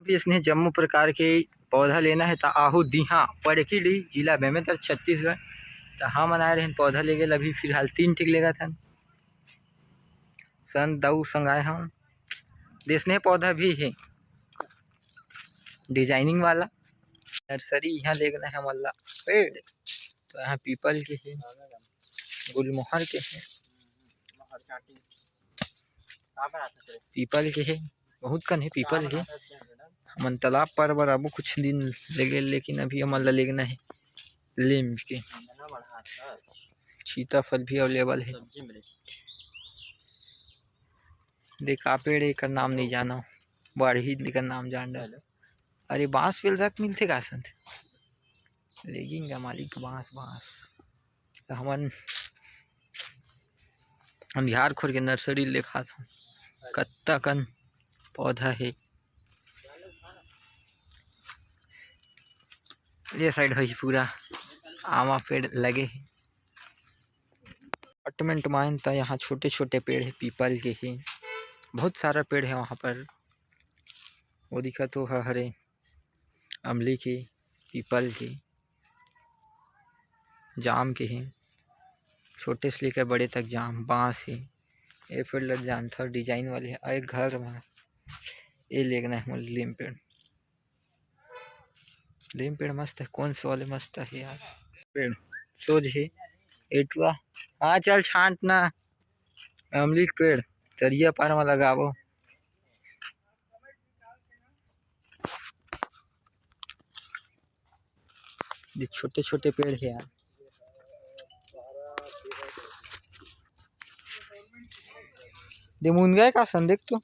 भी इसने जम्मू प्रकार के पौधा लेना है तो आहू दीहा पड़कीडी जिला बेमेतर छत्तीसगढ़। तो हम आए रहे पौधा ले गए अभी फिलहाल 3 टिक लेगा था सन दऊ संगाए हम देशने पौधा भी है डिजाइनिंग वाला नर्सरी यहाँ लेना है मल्ला पेड़। तो यहाँ पीपल के है गुलमोहर के है पीपल के है बहुत कन है पीपल के मन तालाब पर बराबर कुछ दिन लगे लेकिन अभी हमन ला लेना है लीम के सीताफल भी अवेलेबल है। देखा पेड़ एक नाम नहीं जाना बाढ़ी का नाम जान डालो। अरे बांस पेल तक मिलते का संत लेकिन मालिक बांस बांस तो हमन अंधियार खोर के नर्सरी लेखा था कत्ता कन पौधा है। ये साइड है पूरा आमा पेड़ लगे है अपार्टमेंट मान तो यहाँ छोटे छोटे पेड़ है पीपल के ही बहुत सारा पेड़ है वहाँ पर। वो दिखा तो हरे अमली के पीपल के जाम के हैं छोटे से लेकर बड़े तक जाम बांस है। ये पेड़ लग जानता डिजाइन वाले है एक घर में ये लेना है मुझे लीम पेड़ मस्त है कौन से वाले मस्त है यार पेड़ सोच है एटुआ। हाँ चल छांट ना अमली पेड़ तरिया पार में लगावो ये छोटे छोटे पेड़ है यार। दे मुनगा का सन देख तो